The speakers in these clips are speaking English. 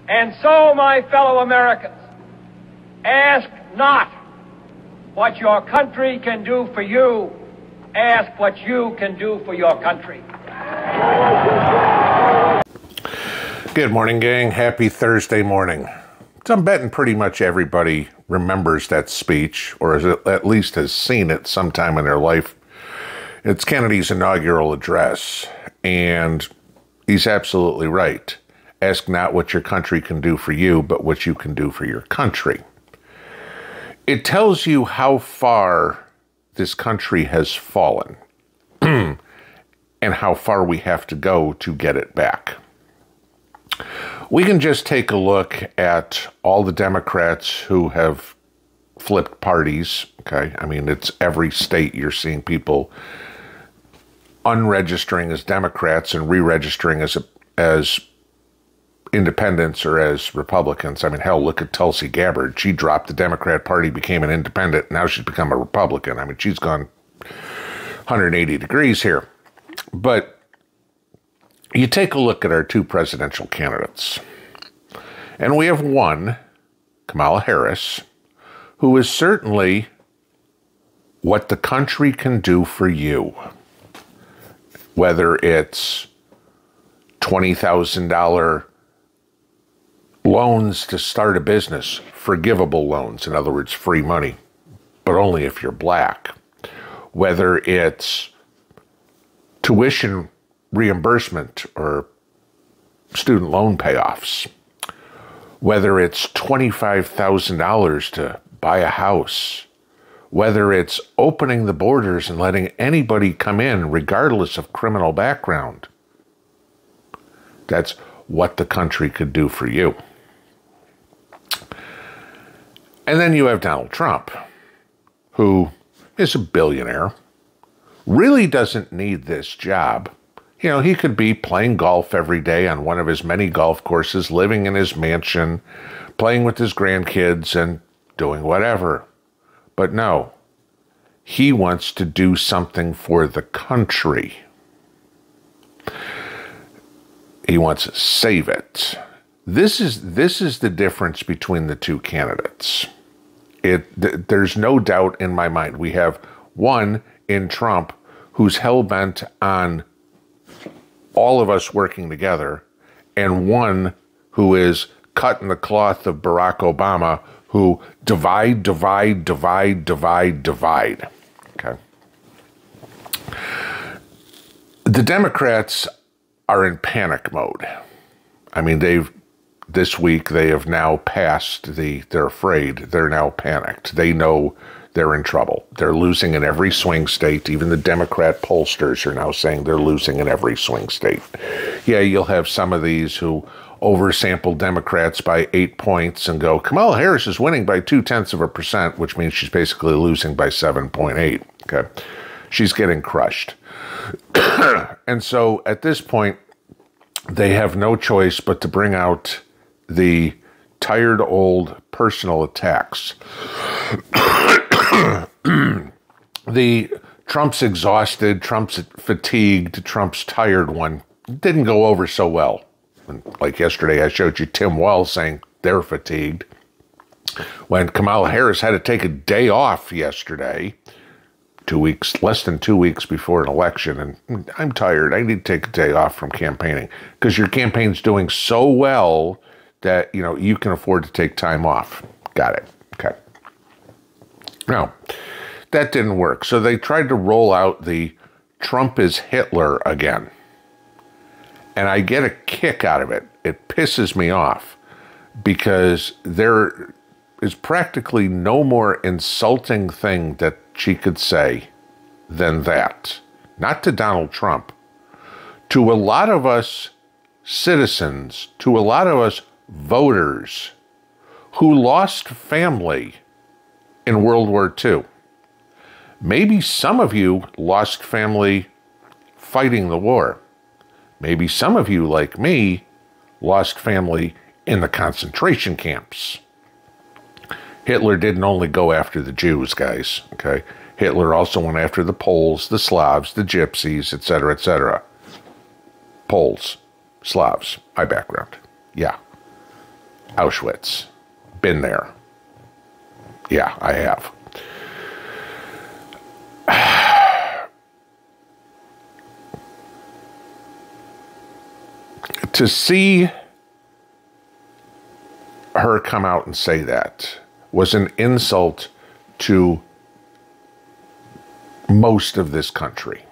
And so, my fellow Americans, ask not what your country can do for you. Ask what you can do for your country. Good morning, gang. Happy Thursday morning. So I'm betting pretty much everybody remembers that speech, or at least has seen it sometime in their life. It's Kennedy's inaugural address, and he's absolutely right. Ask not what your country can do for you, but what you can do for your country. It tells you how far this country has fallen and how far we have to go to get it back. We can just take a look at all the Democrats who have flipped parties, okay? I mean, it's every state you're seeing people unregistering as Democrats and re-registering as independents or as Republicans. I mean, hell, look at Tulsi Gabbard. She dropped the Democrat Party, became an independent, now she's become a Republican. I mean, she's gone 180 degrees here. But you take a look at our two presidential candidates, and we have one, Kamala Harris, who is certainly what the country can do for you. Whether it's $20,000 loans to start a business, forgivable loans, in other words, free money, but only if you're black. Whether it's tuition reimbursement or student loan payoffs. Whether it's $25,000 to buy a house. Whether it's opening the borders and letting anybody come in regardless of criminal background. That's what the country could do for you. And then you have Donald Trump, who is a billionaire, really doesn't need this job. You know, he could be playing golf every day on one of his many golf courses, living in his mansion, playing with his grandkids and doing whatever. But no, he wants to do something for the country. He wants to save it. This is the difference between the two candidates. There's no doubt in my mind. We have one in Trump who's hell-bent on all of us working together, and one who is cut in the cloth of Barack Obama, who divide. Okay. The Democrats are in panic mode. I mean, this week they have now passed they're afraid, they're now panicked. They know they're in trouble. They're losing in every swing state. Even the Democrat pollsters are now saying they're losing in every swing state. Yeah, you'll have some of these who oversample Democrats by 8 points and go, Kamala Harris is winning by 0.2%, which means she's basically losing by 7.8. Okay. She's getting crushed. And so at this point, they have no choice but to bring out the tired old personal attacks. Trump's exhausted, Trump's fatigued, Trump's tired one didn't go over so well. And like yesterday, I showed you Tim Walz saying they're fatigued. When Kamala Harris had to take a day off yesterday, less than 2 weeks before an election, and I'm tired, I need to take a day off from campaigning, because your campaign's doing so well that, you know, you can afford to take time off. Got it. Okay. Now, that didn't work. So they tried to roll out the Trump is Hitler again. And I get a kick out of it. It pisses me off because there is practically no more insulting thing that she could say than that. Not to Donald Trump. To a lot of us citizens, to a lot of us voters who lost family in World War II. Maybe some of you lost family fighting the war. Maybe some of you, like me, lost family in the concentration camps. Hitler didn't only go after the Jews, guys, okay? Hitler also went after the Poles, the Slavs, the Gypsies, etc., etc. Poles, Slavs, my background. Yeah. Auschwitz. Been there. Yeah, I have. To see her come out and say that was an insult to most of this country.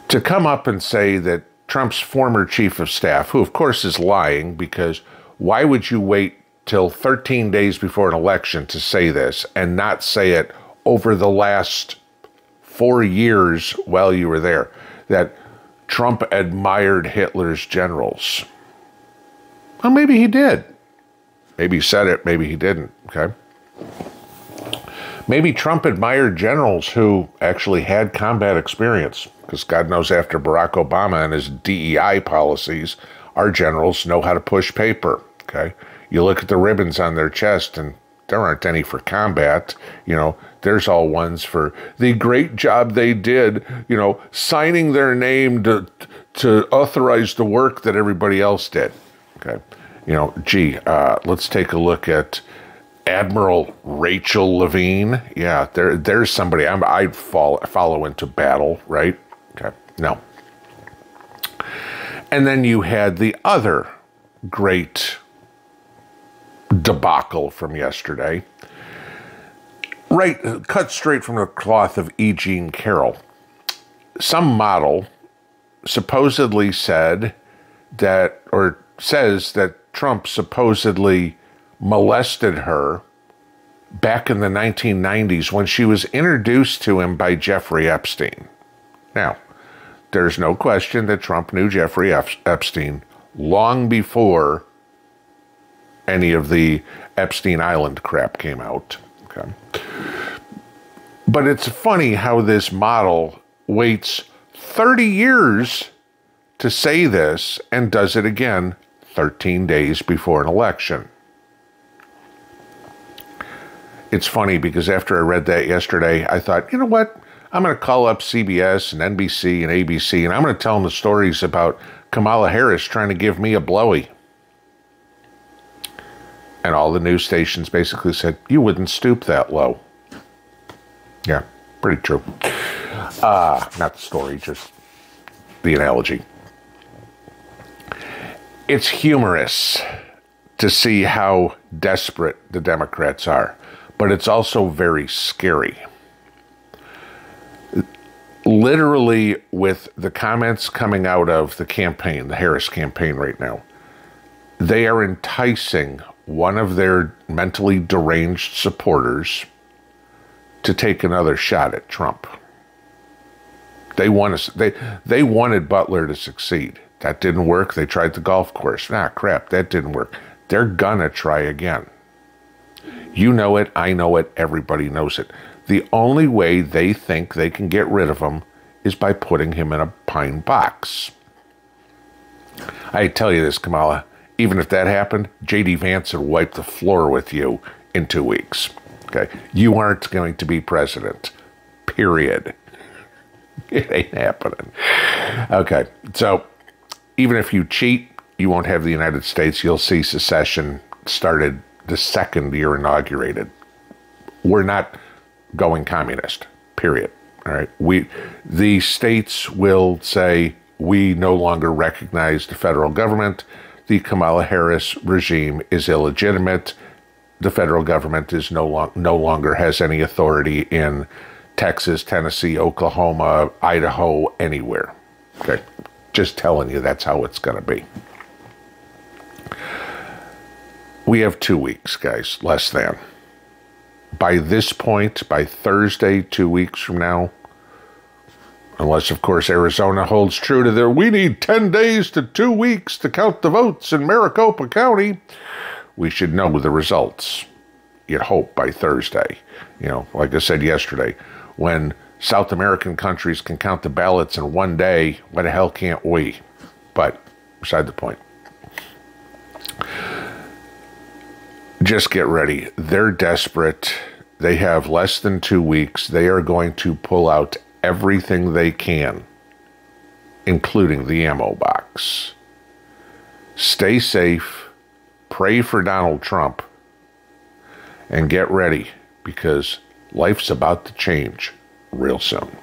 To come up and say that Trump's former chief of staff, who of course is lying, because why would you wait till 13 days before an election to say this and not say it over the last 4 years while you were there, that Trump admired Hitler's generals? Well, maybe he did. Maybe he said it, maybe he didn't, okay? Maybe Trump admired generals who actually had combat experience, because God knows after Barack Obama and his DEI policies, our generals know how to push paper, okay? You look at the ribbons on their chest and there aren't any for combat, there's all ones for the great job they did, signing their name to authorize the work that everybody else did, okay? Let's take a look at Admiral Rachel Levine. Yeah, there's somebody I'd follow into battle, right? Okay, no. And then you had the other great debacle from yesterday, right, cut straight from the cloth of E. Jean Carroll. Some model supposedly said that, or says that Trump supposedly molested her back in the 1990s when she was introduced to him by Jeffrey Epstein. Now, there's no question that Trump knew Jeffrey Epstein long before any of the Epstein Island crap came out. Okay. But it's funny how this model waits 30 years to say this and does it again 13 days before an election. It's funny because after I read that yesterday, I thought, you know what? I'm going to call up CBS and NBC and ABC, and I'm going to tell them the stories about Kamala Harris trying to give me a blowy. And all the news stations basically said, you wouldn't stoop that low. Yeah, pretty true. Not the story, just the analogy. It's humorous to see how desperate the Democrats are, but it's also very scary. Literally, with the comments coming out of the campaign, the Harris campaign right now, they are enticing one of their mentally deranged supporters to take another shot at Trump. They wanted Butler to succeed. That didn't work. They tried the golf course. Crap, that didn't work. They're gonna try again. You know it, I know it, everybody knows it. The only way they think they can get rid of him is by putting him in a pine box. I tell you this, Kamala, even if that happened, J.D. Vance would wipe the floor with you in 2 weeks. Okay? You aren't going to be president. Period. It ain't happening. Okay, so even if you cheat, you won't have the United States. You'll see secession started the second year inaugurated. We're not going communist, period. All right. The states will say, we no longer recognize the federal government. The Kamala Harris regime is illegitimate. The federal government is no longer has any authority in Texas, Tennessee, Oklahoma, Idaho, anywhere. Okay. Just telling you that's how it's going to be. We have 2 weeks, guys, less than. By this point, by Thursday, 2 weeks from now, unless, of course, Arizona holds true to their, we need 10 days to 2 weeks to count the votes in Maricopa County, we should know the results. You'd hope by Thursday. Like I said yesterday, when South American countries can count the ballots in 1 day, why the hell can't we? But beside the point. Just get ready. They're desperate. They have less than 2 weeks. They are going to pull out everything they can, including the ammo box. Stay safe. pray for Donald Trump and get ready, because life's about to change real soon.